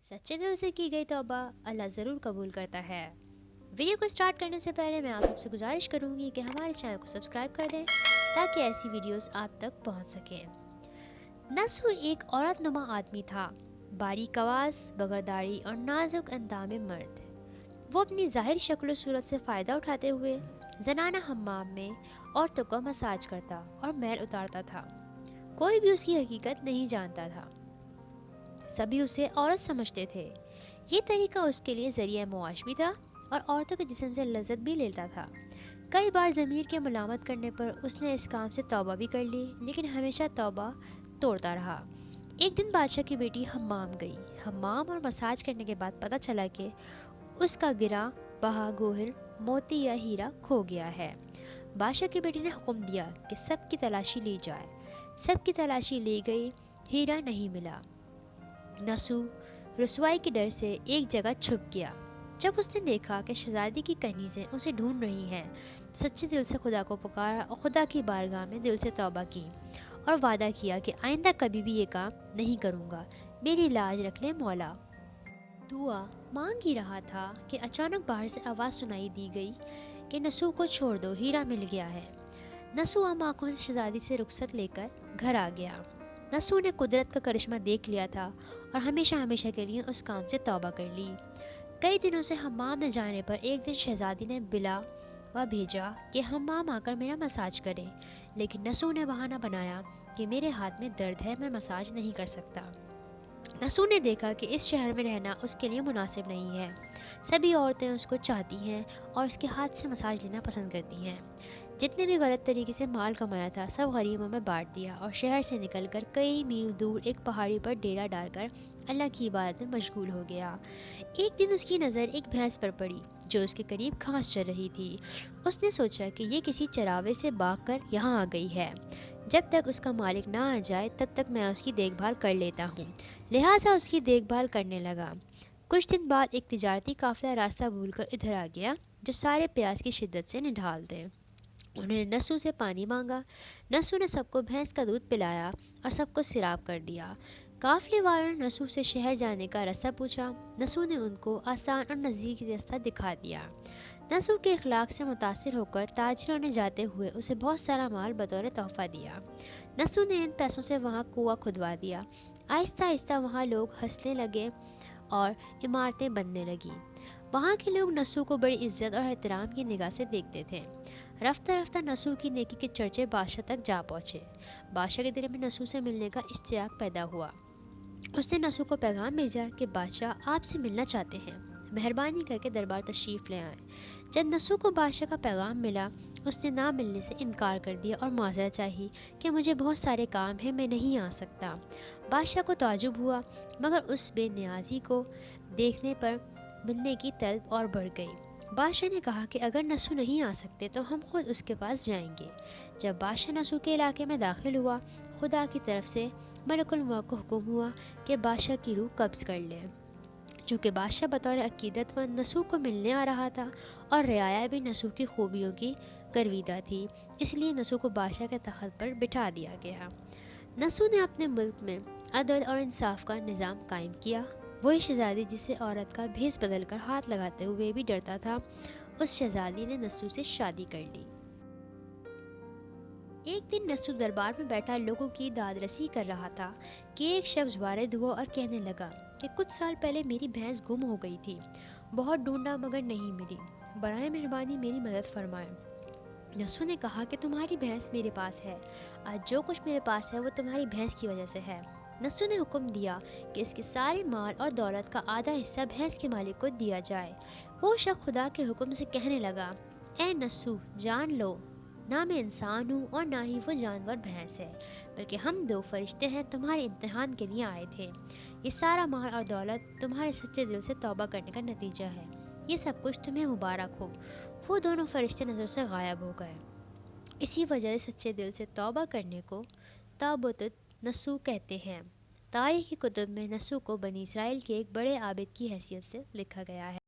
सच्चे दिल से की गई तौबा अल्लाह ज़रूर कबूल करता है। वीडियो को स्टार्ट करने से पहले मैं आप सबसे गुजारिश करूंगी कि हमारे चैनल को सब्सक्राइब कर दें ताकि ऐसी वीडियोस आप तक पहुंच सकें। नसू एक औरत नुमा आदमी था, बारीक आवाज़, बगर दाढ़ी और नाजुक अंदाज में मर्द। वो अपनी ज़ाहिर शक्ल और सूरत से फ़ायदा उठाते हुए जनाना हम्माम में औरतों को मसाज करता और मैल उतारता था। कोई भी उसकी हकीकत नहीं जानता था, सभी उसे औरत समझते थे। ये तरीका उसके लिए ज़रिया मुआश भी था और औरतों के जिस्म से लज्जत भी लेता था। कई बार ज़मीर के मलामत करने पर उसने इस काम से तौबा भी कर ली, लेकिन हमेशा तौबा तोड़ता रहा। एक दिन बादशाह की बेटी हम्माम गई। हम्माम और मसाज करने के बाद पता चला कि उसका गिरा बहा गोहर, मोती या हीरा खो गया है। बादशाह की बेटी ने हुक्म दिया कि सबकी तलाशी ली जाए। सबकी तलाशी ली गई, हीरा नहीं मिला। नसू रुसवाई के डर से एक जगह छुप गया। जब उसने देखा कि शहजादी की कनीज़ें उसे ढूंढ रही हैं, सच्चे दिल से खुदा को पुकारा और खुदा की बारगाह में दिल से तौबा की और वादा किया कि आइंदा कभी भी ये काम नहीं करूँगा, मेरी लाज रख ले मौला। दुआ मांग ही रहा था कि अचानक बाहर से आवाज़ सुनाई दी गई कि नसू को छोड़ दो, हीरा मिल गया है। नसू आम आंखों से शहजादी से रुखसत लेकर घर आ गया। नसू ने कुदरत का करिश्मा देख लिया था और हमेशा हमेशा के लिए उस काम से तौबा कर ली। कई दिनों से हम्माम न जाने पर एक दिन शहजादी ने बिला व भेजा कि हम्माम आकर मेरा मसाज करे, लेकिन नसू ने बहाना बनाया कि मेरे हाथ में दर्द है, मैं मसाज नहीं कर सकता। नसू ने देखा कि इस शहर में रहना उसके लिए मुनासिब नहीं है। सभी औरतें उसको चाहती हैं और उसके हाथ से मसाज लेना पसंद करती हैं। जितने भी गलत तरीके से माल कमाया था सब गरीबों में बांट दिया और शहर से निकलकर कई मील दूर एक पहाड़ी पर डेरा डालकर अल्लाह की इबादत में मशगूल हो गया। एक दिन उसकी नज़र एक भैंस पर पड़ी जो उसके करीब घास चर रही थी। उसने सोचा कि ये किसी चरावे से भाग कर यहाँ आ गई है। जब तक उसका मालिक ना आ जाए तब तक मैं उसकी देखभाल कर लेता हूँ। लिहाजा उसकी देखभाल करने लगा। कुछ दिन बाद एक तिजारती काफिला रास्ता भूलकर इधर आ गया जो सारे प्यास की शिद्दत से निढाल दे। उन्होंने नसू से पानी मांगा। नसू ने सबको भैंस का दूध पिलाया और सबको सिराब कर दिया। काफिले वालों ने नसू से शहर जाने का रास्ता पूछा। नसू ने उनको आसान और नज़दीकी रास्ता दिखा दिया। नसू के अखलाक से मुतासिर होकर ताजिरों ने जाते हुए उसे बहुत सारा माल बतौर तोहफा दिया। नसू ने इन पैसों से वहाँ कुआं खुदवा दिया। आहिस्ता आहिस्ता वहाँ लोग हंसने लगे और इमारतें बनने लगी। वहाँ के लोग नसू को बड़ी इज्जत और एहतराम की निगाह से देखते थे। रफ्ता रफ्ता नसू की नेकी के चर्चे बादशाह तक जा पहुँचे। बादशाह के दिल में नसू से मिलने का इश्तियाक पैदा हुआ। उसने नसू को पैगाम भेजा कि बादशाह आपसे मिलना चाहते हैं, मेहरबानी करके दरबार तशरीफ़ ले आएं। जब नसू को बादशाह का पैगाम मिला उसने ना मिलने से इनकार कर दिया और माजरत चाही कि मुझे बहुत सारे काम हैं, मैं नहीं आ सकता। बादशाह को ताजुब हुआ, मगर उस बेनियाजी को देखने पर मिलने की तलब और बढ़ गई। बादशाह ने कहा कि अगर नसू नहीं आ सकते तो हम खुद उसके पास जाएंगे। जब बादशाह नसू के इलाके में दाखिल हुआ, खुदा की तरफ से मलकुल मौत को हुक्म हुआ कि बादशाह की रूह कब्ज़ कर ले। चूँकि बादशाह बतौर अकीदतमंद नसू को मिलने आ रहा था और रियाया भी नसू की खूबियों की गर्विदा थी, इसलिए नसू को बादशाह के तख्त पर बिठा दिया गया। नसू ने अपने मुल्क में अदल और इंसाफ का निज़ाम कायम किया। वही शहजादी जिसे औरत का भेस बदल कर हाथ लगाते हुए भी डरता था, उस शहजादी ने नसू से शादी कर ली। एक दिन नसू दरबार में बैठा लोगों की दादरसी कर रहा था कि एक शख्स वारिद हुआ और कहने लगा कि कुछ साल पहले मेरी भैंस गुम हो गई थी। बहुत ढूंढा मगर नहीं मिली। बराए मेहरबानी मेरी मदद फरमाएं। नसू ने कहा कि तुम्हारी भैंस मेरे पास है। आज जो कुछ मेरे पास है वो तुम्हारी भैंस की वजह से है। नसू ने हुक्म दिया कि इसके सारे माल और दौलत का आधा हिस्सा भैंस के मालिक को दिया जाए। वो शख्स खुदा के हुक्म से कहने लगा, ए नसू, जान लो, ना मैं इंसान हूँ और ना ही वो जानवर भैंस है, बल्कि हम दो फरिश्ते हैं, तुम्हारे इम्तिहान के लिए आए थे। ये सारा माल और दौलत तुम्हारे सच्चे दिल से तौबा करने का नतीजा है। ये सब कुछ तुम्हें मुबारक हो। वो दोनों फरिश्ते नज़र से गायब हो गए। इसी वजह से सच्चे दिल से तौबा करने को ताबुत नसू कहते हैं। तारीख़ की कुतुब में नसू को बनी इसराइल के एक बड़े आबिद की हैसियत से लिखा गया है।